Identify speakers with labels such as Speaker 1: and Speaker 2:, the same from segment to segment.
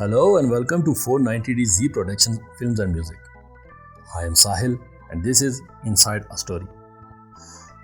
Speaker 1: Hello and welcome to 490D Z Production Films and Music. I am Sahil and this is Inside a Story.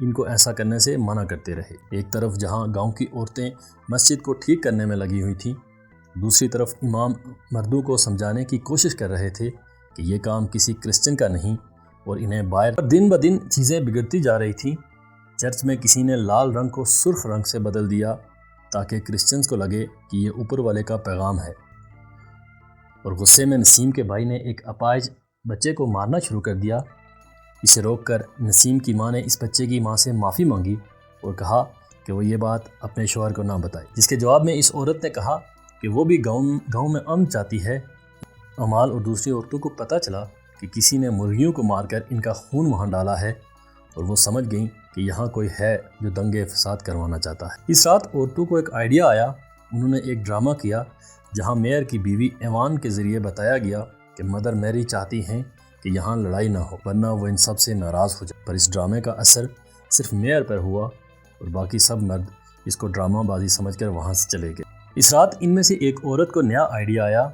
Speaker 1: ان کو ایسا کرنے سے منع کرتے رہے۔ ایک طرف جہاں گاؤں کی عورتیں مسجد کو ٹھیک کرنے میں لگی ہوئی تھیں، دوسری طرف امام مردوں کو سمجھانے کی کوشش کر رہے تھے کہ یہ کام کسی کرسچن کا نہیں اور انہیں باہر۔ دن بدن چیزیں بگڑتی جا رہی تھیں۔ چرچ میں کسی نے لال رنگ کو سرخ رنگ سے بدل دیا تاکہ کرسچنز کو لگے کہ یہ اوپر والے کا پیغام ہے، اور غصے میں نسیم کے بھائی نے ایک اپاہج بچے کو مارنا شروع کر دیا۔ اسے روک کر نسیم کی ماں نے اس بچے کی ماں سے معافی مانگی اور کہا کہ وہ یہ بات اپنے شوہر کو نہ بتائے، جس کے جواب میں اس عورت نے کہا کہ وہ بھی گاؤں میں امن چاہتی ہے۔ امال اور دوسری عورتوں کو پتہ چلا کہ کسی نے مرغیوں کو مار کر ان کا خون وہاں ڈالا ہے، اور وہ سمجھ گئیں کہ یہاں کوئی ہے جو دنگے فساد کروانا چاہتا ہے۔ اس رات عورتوں کو ایک آئیڈیا آیا۔ انہوں نے ایک ڈرامہ کیا جہاں میئر کی بیوی ایوان کے ذریعے بتایا گیا کہ مدر میری چاہتی ہیں کہ یہاں لڑائی نہ ہو ورنہ وہ ان سب سے ناراض ہو جائے، پر اس ڈرامے کا اثر صرف میئر پر ہوا اور باقی سب مرد اس کو ڈرامہ بازی سمجھ کر وہاں سے چلے گئے۔ اس رات ان میں سے ایک عورت کو نیا آئیڈیا آیا۔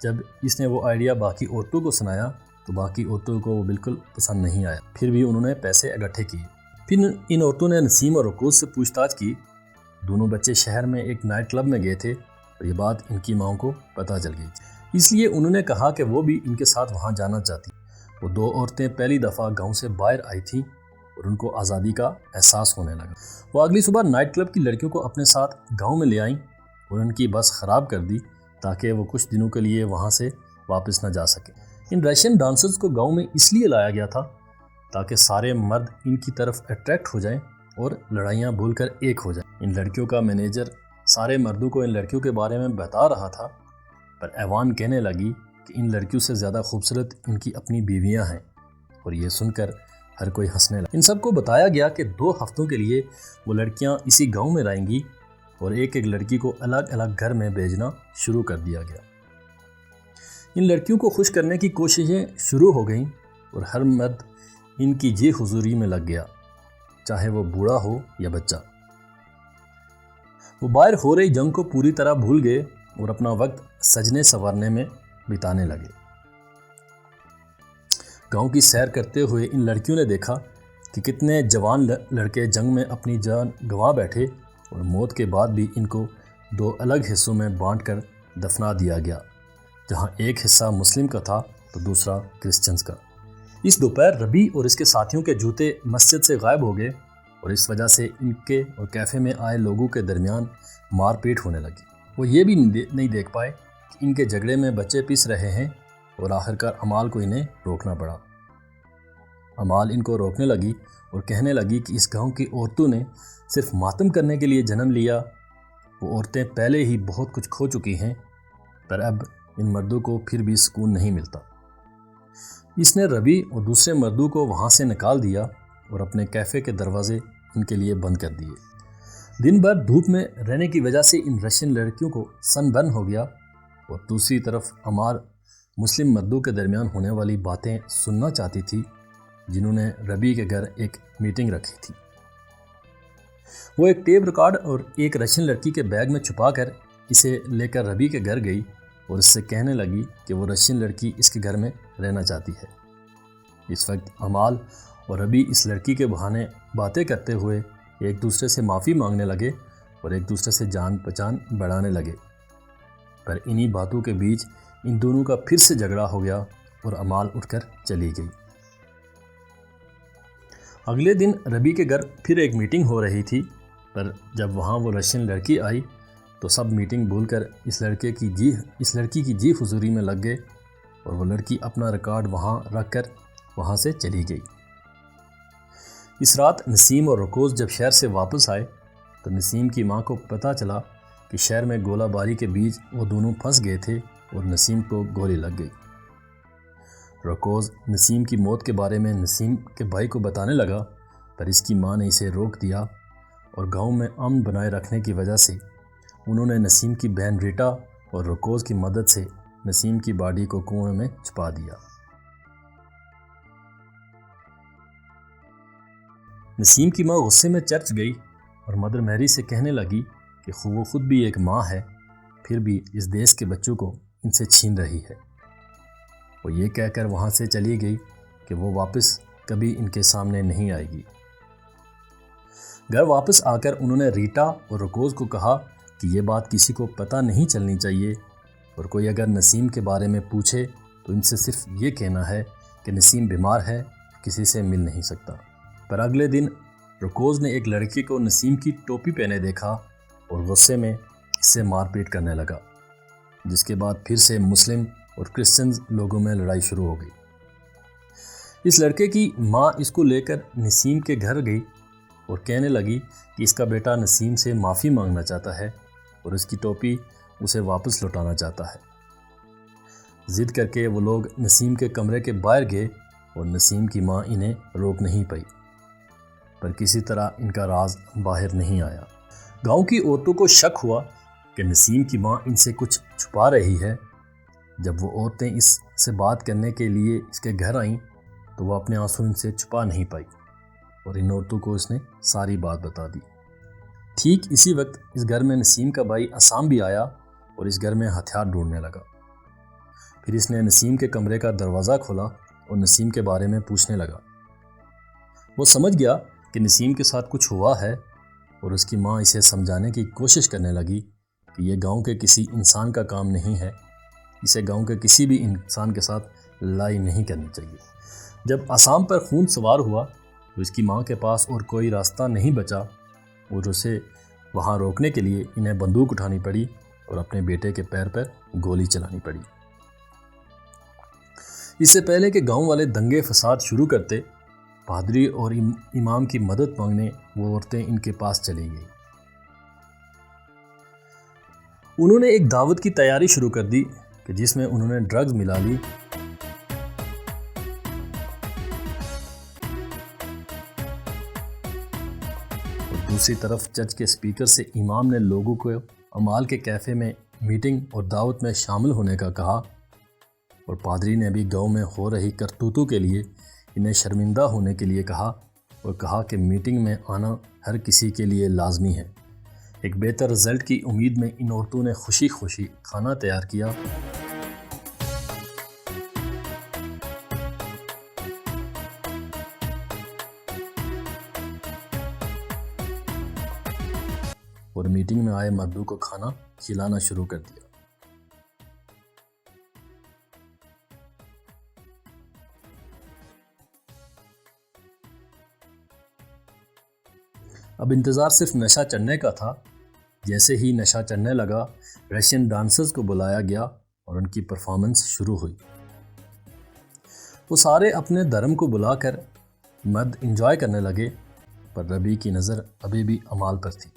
Speaker 1: جب اس نے وہ آئیڈیا باقی عورتوں کو سنایا تو باقی عورتوں کو وہ بالکل پسند نہیں آیا، پھر بھی انہوں نے پیسے اکٹھے کیے۔ پھر ان عورتوں نے نسیم اور رکوز سے پوچھ تاچھ کی۔ دونوں بچے شہر میں ایک نائٹ کلب میں گئے تھے اور یہ بات ان کی ماں کو پتہ چل گئی، اس لیے انہوں نے کہا کہ وہ بھی ان کے ساتھ وہاں جانا چاہتی۔ وہ دو عورتیں پہلی دفعہ گاؤں سے باہر آئی تھیں اور ان کو آزادی کا احساس ہونے لگا۔ وہ اگلی صبح نائٹ کلب کی لڑکیوں کو اپنے ساتھ گاؤں میں لے آئیں اور ان کی بس خراب کر دی تاکہ وہ کچھ دنوں کے لیے وہاں سے واپس نہ جا سکیں۔ ان رشین ڈانسرز کو گاؤں میں اس لیے لایا گیا تھا تاکہ سارے مرد ان کی طرف اٹریکٹ ہو جائیں اور لڑائیاں بھول کر ایک ہو جائیں۔ ان لڑکیوں کا مینیجر سارے مردوں کو ان لڑکیوں کے بارے میں بتا رہا تھا، پر ایوان کہنے لگی کہ ان لڑکیوں سے زیادہ خوبصورت ان کی اپنی بیویاں ہیں، اور یہ سن کر ہر کوئی ہنسنے لگا۔ ان سب کو بتایا گیا کہ 2 ہفتوں کے لیے وہ لڑکیاں اسی گاؤں میں رہیں گی اور ایک ایک لڑکی کو الگ الگ گھر میں بھیجنا شروع کر دیا گیا۔ ان لڑکیوں کو خوش کرنے کی کوششیں شروع ہو گئیں اور ہر مرد ان کی جی حضوری میں لگ گیا، چاہے وہ بوڑھا ہو یا بچہ۔ وہ باہر ہو رہی جنگ کو پوری طرح بھول گئے اور اپنا وقت سجنے سنورنے میں بتانے لگے۔ گاؤں کی سیر کرتے ہوئے ان لڑکیوں نے دیکھا کہ کتنے جوان لڑکے جنگ میں اپنی جان گنوا بیٹھے اور موت کے بعد بھی ان کو 2 الگ حصوں میں بانٹ کر دفنا دیا گیا، جہاں ایک حصہ مسلم کا تھا تو دوسرا کرسچنز کا۔ اس دوپہر ربی اور اس کے ساتھیوں کے جوتے مسجد سے غائب ہو گئے اور اس وجہ سے ان کے اور کیفے میں آئے لوگوں کے درمیان مار پیٹ ہونے لگی۔ وہ یہ بھی نہیں دیکھ پائے کہ ان کے جھگڑے میں بچے پس رہے ہیں اور آخرکار امال کو انہیں روکنا پڑا۔ امال ان کو روکنے لگی اور کہنے لگی کہ اس گاؤں کی عورتوں نے صرف ماتم کرنے کے لیے جنم لیا۔ وہ عورتیں پہلے ہی بہت کچھ کھو چکی ہیں، پر اب ان مردوں کو پھر بھی سکون نہیں ملتا۔ اس نے ربی اور دوسرے مردوں کو وہاں سے نکال دیا اور اپنے کیفے کے دروازے ان کے لیے بند کر دیے۔ دن بھر دھوپ میں رہنے کی وجہ سے ان رشین لڑکیوں کو سن برن ہو گیا، اور دوسری طرف امال مسلم مردوں کے درمیان ہونے والی باتیں سننا چاہتی تھی، جنہوں نے ربی کے گھر ایک میٹنگ رکھی تھی۔ وہ ایک ٹیپ ریکارڈ اور ایک رشین لڑکی کے بیگ میں چھپا کر اسے لے کر ربی کے گھر گئی اور اس سے کہنے لگی کہ وہ رشین لڑکی اس کے گھر میں رہنا چاہتی ہے۔ اس وقت امال اور ربی اس لڑکی کے بہانے باتیں کرتے ہوئے ایک دوسرے سے معافی مانگنے لگے اور ایک دوسرے سے جان پہچان بڑھانے لگے، پر انہی باتوں کے بیچ ان دونوں کا پھر سے جھگڑا ہو گیا اور امال اٹھ کر چلی گئی۔ اگلے دن ربی کے گھر پھر ایک میٹنگ ہو رہی تھی، پر جب وہاں وہ رشین لڑکی آئی تو سب میٹنگ بھول کر اس لڑکی کی جی حضوری میں لگ گئے اور وہ لڑکی اپنا ریکارڈ وہاں رکھ کر وہاں سے چلی گئی۔ اس رات نسیم اور رکوز جب شہر سے واپس آئے تو نسیم کی ماں کو پتہ چلا کہ شہر میں گولہ باری کے بیچ وہ دونوں پھنس گئے تھے اور نسیم کو گولی لگ گئی۔ رکوز نسیم کی موت کے بارے میں نسیم کے بھائی کو بتانے لگا، پر اس کی ماں نے اسے روک دیا اور گاؤں میں امن بنائے رکھنے کی وجہ سے انہوں نے نسیم کی بہن ریٹا اور رکوز کی مدد سے نسیم کی باڈی کو کنویں میں چھپا دیا۔ نسیم کی ماں غصے میں چرچ گئی اور مدر میری سے کہنے لگی کہ وہ خود بھی ایک ماں ہے، پھر بھی اس دیس کے بچوں کو ان سے چھین رہی ہے۔ وہ یہ کہہ کر وہاں سے چلی گئی کہ وہ واپس کبھی ان کے سامنے نہیں آئے گی۔ گھر واپس آ کر انہوں نے ریٹا اور رکوز کو کہا کہ یہ بات کسی کو پتہ نہیں چلنی چاہیے، اور کوئی اگر نسیم کے بارے میں پوچھے تو ان سے صرف یہ کہنا ہے کہ نسیم بیمار ہے، کسی سے مل نہیں سکتا۔ پر اگلے دن رکوز نے ایک لڑکی کو نسیم کی ٹوپی پہنے دیکھا اور غصے میں اس سے مار پیٹ کرنے لگا، جس کے بعد پھر سے مسلم اور کرسچنز لوگوں میں لڑائی شروع ہو گئی۔ اس لڑکے کی ماں اس کو لے کر نسیم کے گھر گئی اور کہنے لگی کہ اس کا بیٹا نسیم سے معافی مانگنا چاہتا ہے اور اس کی ٹوپی اسے واپس لوٹانا چاہتا ہے۔ ضد کر کے وہ لوگ نسیم کے کمرے کے باہر گئے اور نسیم کی ماں انہیں روک نہیں پائی، پر کسی طرح ان کا راز باہر نہیں آیا۔ گاؤں کی عورتوں کو شک ہوا کہ نسیم کی ماں ان سے کچھ چھپا رہی ہے۔ جب وہ عورتیں اس سے بات کرنے کے لیے اس کے گھر آئیں تو وہ اپنے آنسو ان سے چھپا نہیں پائی اور ان عورتوں کو اس نے ساری بات بتا دی۔ ٹھیک اسی وقت اس گھر میں نسیم کا بھائی عصام بھی آیا اور اس گھر میں ہتھیار ڈھونڈنے لگا۔ پھر اس نے نسیم کے کمرے کا دروازہ کھولا اور نسیم کے بارے میں پوچھنے لگا۔ وہ سمجھ گیا کہ نسیم کے ساتھ کچھ ہوا ہے اور اس کی ماں اسے سمجھانے کی کوشش کرنے لگی کہ یہ گاؤں کے کسی انسان کا کام نہیں ہے، اسے گاؤں کے کسی بھی انسان کے ساتھ لڑائی نہیں کرنی چاہیے۔ جب عصام پر خون سوار ہوا تو اس کی ماں کے پاس اور کوئی راستہ نہیں بچا اور اسے وہاں روکنے کے لیے انہیں بندوق اٹھانی پڑی اور اپنے بیٹے کے پیر پر گولی چلانی پڑی۔ اس سے پہلے کہ گاؤں والے دنگے فساد شروع کرتے، پادری اور امام کی مدد مانگنے وہ عورتیں ان کے پاس چلی گئیں۔ انہوں نے ایک دعوت کی تیاری شروع کر دی کہ جس میں انہوں نے ڈرگز ملا لی۔ اور دوسری طرف چرچ کے اسپیکر سے امام نے لوگوں کو امال کے کیفے میں میٹنگ اور دعوت میں شامل ہونے کا کہا، اور پادری نے بھی گاؤں میں ہو رہی کرتوتوں کے لیے انہیں شرمندہ ہونے کے لیے کہا اور کہا کہ میٹنگ میں آنا ہر کسی کے لیے لازمی ہے۔ ایک بہتر رزلٹ کی امید میں ان عورتوں نے خوشی خوشی کھانا تیار کیا۔ اور میٹنگ میں آئے مردوں کو کھانا کھلانا شروع کر دیا۔ اب انتظار صرف نشہ چڑھنے کا تھا۔ جیسے ہی نشہ چڑھنے لگا، رشین ڈانسرز کو بلایا گیا اور ان کی پرفارمنس شروع ہوئی۔ وہ سارے اپنے دھرم کو بلا کر مرد انجوائے کرنے لگے، پر ربی کی نظر ابھی بھی امال پر تھی۔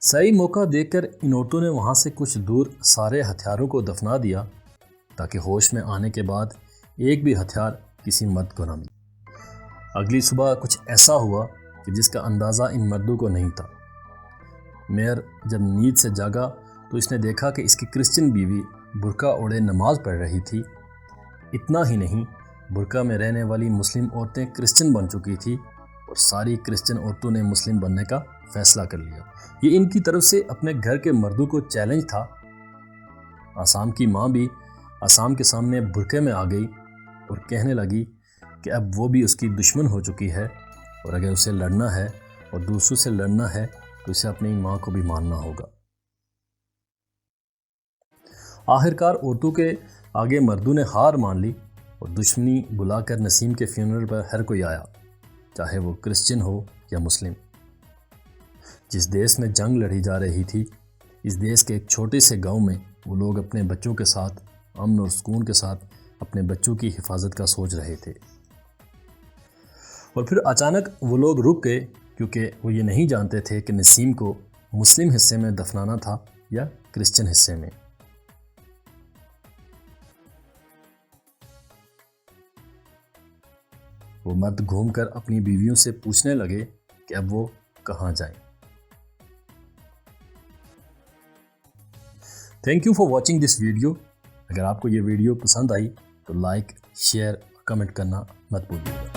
Speaker 1: صحیح موقع دیکھ کر ان عورتوں نے وہاں سے کچھ دور سارے ہتھیاروں کو دفنا دیا تاکہ ہوش میں آنے کے بعد ایک بھی ہتھیار کسی مرد کو نہ ملے۔ اگلی صبح کچھ ایسا ہوا کہ جس کا اندازہ ان مردوں کو نہیں تھا۔ میئر جب نیند سے جاگا تو اس نے دیکھا کہ اس کی کرسچن بیوی برقع اوڑھے نماز پڑھ رہی تھی۔ اتنا ہی نہیں، برقع میں رہنے والی مسلم عورتیں کرسچن بن چکی تھی اور ساری کرسچن عورتوں نے مسلم بننے کا فیصلہ کر لیا۔ یہ ان کی طرف سے اپنے گھر کے مردوں کو چیلنج تھا۔ عصام کی ماں بھی عصام کے سامنے برقعے میں آ گئی اور کہنے لگی کہ اب وہ بھی اس کی دشمن ہو چکی ہے اور اگر اسے لڑنا ہے اور دوسروں سے لڑنا ہے تو اسے اپنی ماں کو بھی ماننا ہوگا۔ آخرکار عورتوں کے آگے مردوں نے ہار مان لی اور دشمنی بلا کر نسیم کے فیونرل پر ہر کوئی آیا، چاہے وہ کرسچن ہو یا مسلم۔ جس دیش میں جنگ لڑی جا رہی تھی، اس دیش کے ایک چھوٹے سے گاؤں میں وہ لوگ اپنے بچوں کے ساتھ امن اور سکون کے ساتھ اپنے بچوں کی حفاظت کا سوچ رہے تھے۔ اور پھر اچانک وہ لوگ رک گئے کیونکہ وہ یہ نہیں جانتے تھے کہ نسیم کو مسلم حصے میں دفنانا تھا یا کرسچن حصے میں۔ وہ مرد گھوم کر اپنی بیویوں سے پوچھنے لگے کہ اب وہ کہاں جائیں۔ Thank you for watching this video. اگر آپ کو یہ ویڈیو پسند آئی تو لائک، شیئر اور کمنٹ کرنا مت بھولیے گا۔